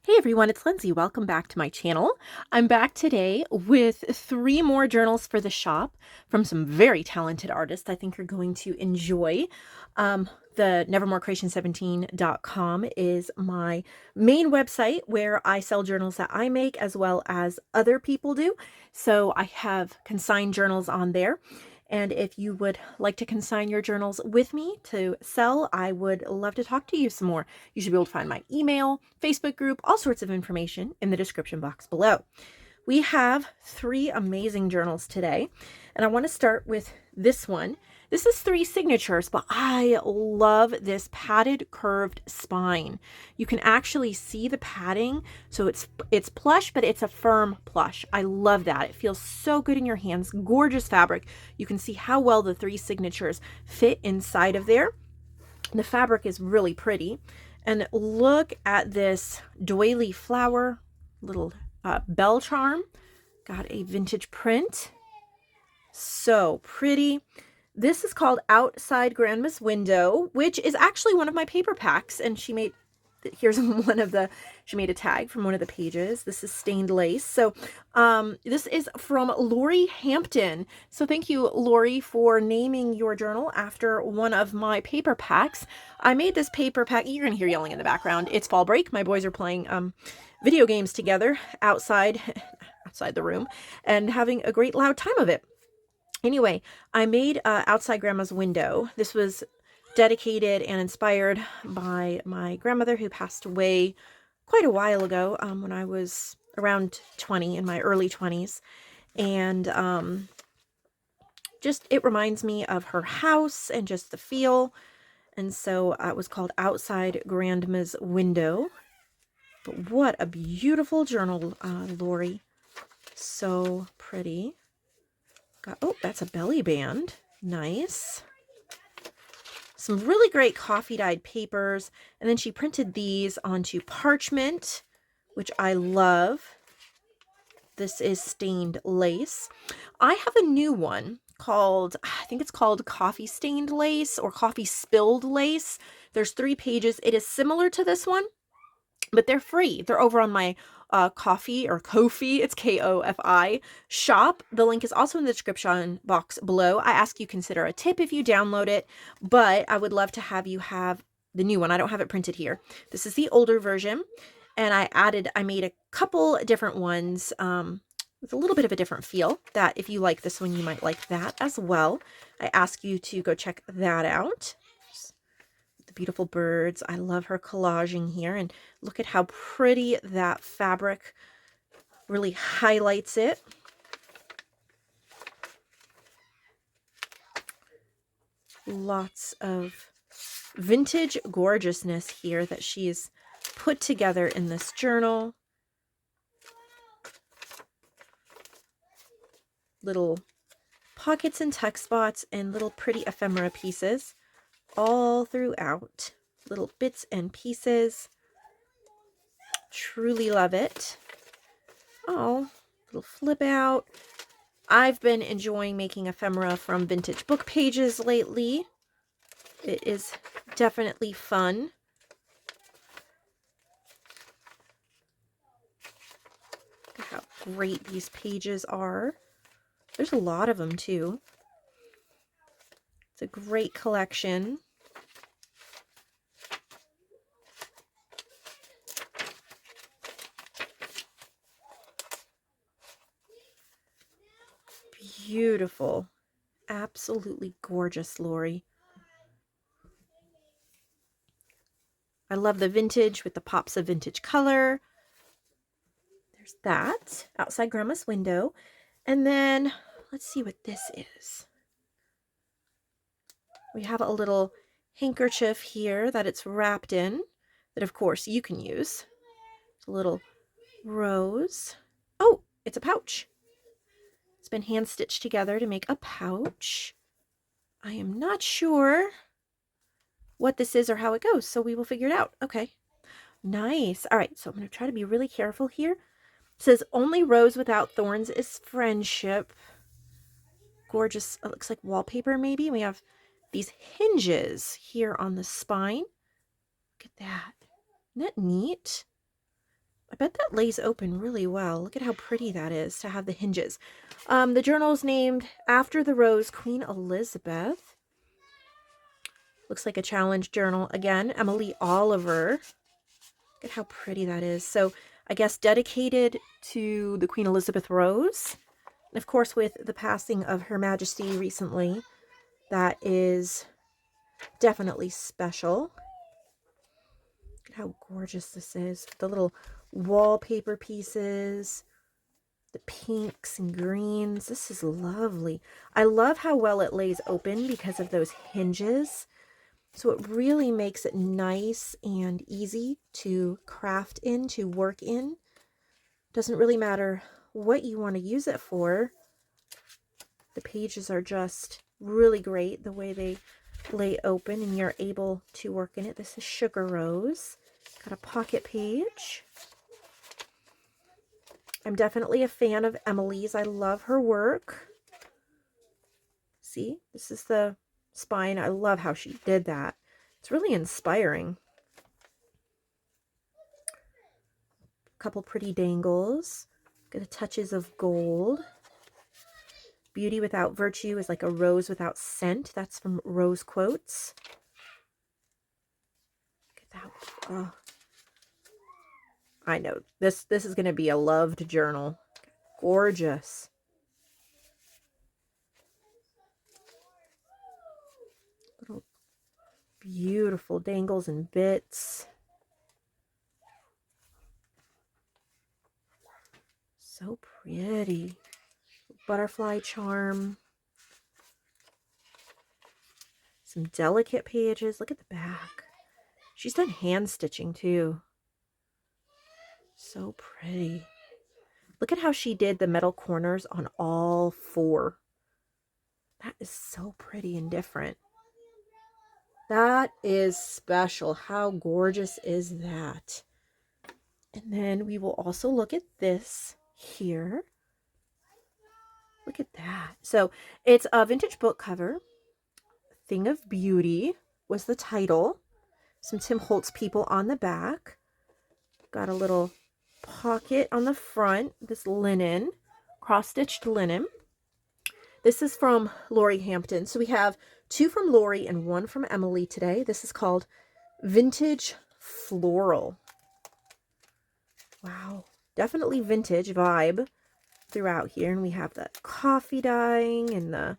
Hey everyone, it's Lindsay. Welcome back to my channel. I'm back today with 3 more journals for the shop from some very talented artists I think you're going to enjoy. The nevermorecreation17.com is my main website where I sell journals that I make as well as other people do. So I have consigned journals on there. And if you would like to consign your journals with me to sell, I would love to talk to you some more. You should be able to find my email, Facebook group, all sorts of information in the description box below. We have 3 amazing journals today, and I want to start with this one. This is 3 signatures, but I love this padded curved spine. You can actually see the padding, so it's plush, but it's a firm plush. I love that. It feels so good in your hands. Gorgeous fabric. You can see how well the 3 signatures fit inside of there. The fabric is really pretty. And look at this doily flower, little bell charm. Got a vintage print. So pretty. This is called Outside Grandma's Window, which is actually one of my paper packs. And she made, here's she made a tag from one of the pages. This is stained lace. So this is from Lori Hampton. So thank you, Lori, for naming your journal after one of my paper packs. I made this paper pack. You're going to hear yelling in the background. It's fall break. My boys are playing video games together outside the room and having a great loud time of it. Anyway, I made Outside Grandma's Window. This was dedicated and inspired by my grandmother who passed away quite a while ago when I was around 20, in my early 20s. And just it reminds me of her house and just the feel. And so it was called Outside Grandma's Window. But what a beautiful journal, Lori. So pretty. Oh, that's a belly band. Nice. Some really great coffee dyed papers. And then she printed these onto parchment, which I love. This is stained lace. I have a new one called, I think it's called Coffee Stained Lace or Coffee Spilled Lace. There's 3 pages. It is similar to this one, but they're free. They're over on my Ko-fi, it's Kofi shop. The link is also in the description box below. I ask you consider a tip if you download it, but I would love to have you have the new one. I don't have it printed here. This is the older version, and I made a couple different ones with a little bit of a different feel that if you like this one, you might like that as well. I ask you to go check that out. Beautiful birds. I love her collaging here, and look at how pretty that fabric really highlights it. Lots of vintage gorgeousness here that she's put together in this journal. Little pockets and tuck spots and little pretty ephemera pieces all throughout. Little bits and pieces. Truly love it. Oh, little flip out. I've been enjoying making ephemera from vintage book pages lately. It is definitely fun. Look at how great these pages are. There's a lot of them too. It's a great collection. Beautiful. Absolutely gorgeous, Lori. I love the vintage with the pops of vintage color. There's that. Outside Grandma's Window. And then, let's see what this is. We have a little handkerchief here that it's wrapped in, that of course you can use. It's a little rose. Oh, it's a pouch. It's been hand stitched together to make a pouch. I am not sure what this is or how it goes, so we will figure it out. Okay, nice. All right, so I'm going to try to be really careful here. It says, only rose without thorns is friendship. Gorgeous. It looks like wallpaper maybe. We have these hinges here on the spine. Look at that. Isn't that neat? I bet that lays open really well. Look at how pretty that is to have the hinges. The journal is named after the rose Queen Elizabeth. Looks like a challenge journal. Again, Emily Oliver. Look at how pretty that is. So I guess dedicated to the Queen Elizabeth rose. And of course, with the passing of Her Majesty recently, that is definitely special. Look at how gorgeous this is. The little wallpaper pieces, the pinks and greens. This is lovely. I love how well it lays open because of those hinges. So it really makes it nice and easy to craft in, to work in. Doesn't really matter what you want to use it for. The pages are just really great the way they lay open and you're able to work in it. This is Sugar Rose. Got a pocket page. I'm definitely a fan of Emily's. I love her work. See, this is the spine. I love how she did that. It's really inspiring. A couple pretty dangles. Got touches of gold. Beauty without virtue is like a rose without scent. That's from Rose Quotes. Look at that. Oh. I know. This is going to be a loved journal. Gorgeous. Little beautiful dangles and bits. So pretty. Butterfly charm. Some delicate pages. Look at the back. She's done hand stitching too. So pretty. Look at how she did the metal corners on all four. That is so pretty and different. That is special. How gorgeous is that? And then we will also look at this here. Look at that. So it's a vintage book cover. Thing of Beauty was the title. Some Tim Holtz people on the back. Got a little pocket on the front. This linen, cross-stitched linen. This is from Lori Hampton. So we have 2 from Lori and 1 from Emily today. This is called Vintage Floral. Wow. Definitely vintage vibe throughout here. And we have the coffee dyeing and the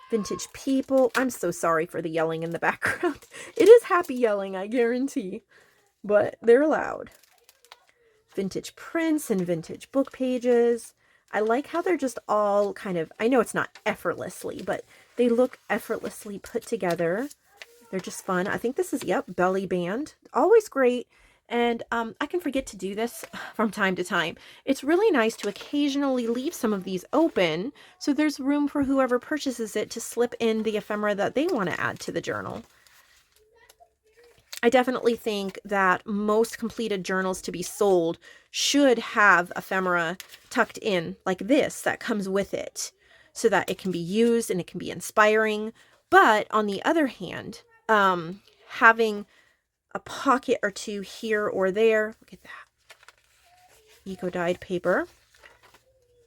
vintage people. I'm so sorry for the yelling in the background. It is happy yelling, I guarantee. But they're allowed. Vintage prints and vintage book pages. I like how they're just all kind of, I know it's not effortlessly, but they look effortlessly put together. They're just fun. I think this is, yep, belly band. Always great. And I can forget to do this from time to time. It's really nice to occasionally leave some of these open so there's room for whoever purchases it to slip in the ephemera that they want to add to the journal. I definitely think that most completed journals to be sold should have ephemera tucked in like this that comes with it so that it can be used and it can be inspiring. But on the other hand, having a pocket or 2 here or there, look at that, eco-dyed paper,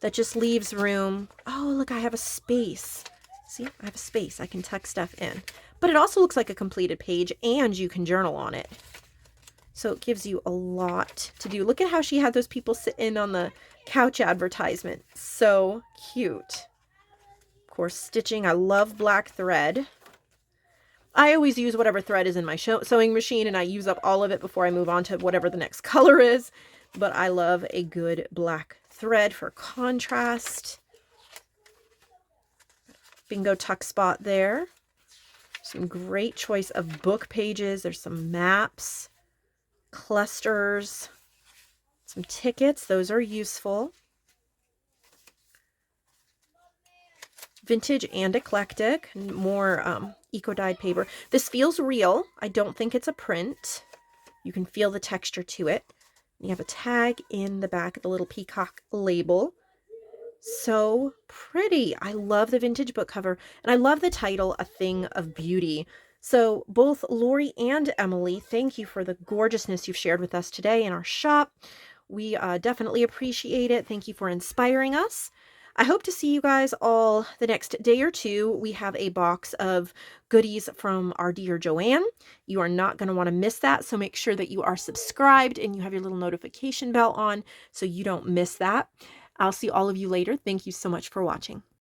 that just leaves room. Oh, look, I have a space. See, I have a space. I can tuck stuff in. But it also looks like a completed page and you can journal on it. So it gives you a lot to do. Look at how she had those people sit in on the couch advertisement. So cute. Of course, stitching. I love black thread. I always use whatever thread is in my sewing machine and I use up all of it before I move on to whatever the next color is. But I love a good black thread for contrast. Bingo tuck spot there. Some great choice of book pages. There's some maps, clusters, some tickets. Those are useful. Vintage and eclectic. More eco-dyed paper. This feels real. I don't think it's a print. You can feel the texture to it. You have a tag in the back of the little peacock label. So pretty. I love the vintage book cover and I love the title, A Thing of Beauty. So both Lori and Emily, thank you for the gorgeousness you've shared with us today in our shop. We definitely appreciate it. Thank you for inspiring us. I hope to see you guys all the next day or two. We have a box of goodies from our dear Joanne. You are not going to want to miss that. So make sure that you are subscribed and you have your little notification bell on so you don't miss that. I'll see all of you later. Thank you so much for watching.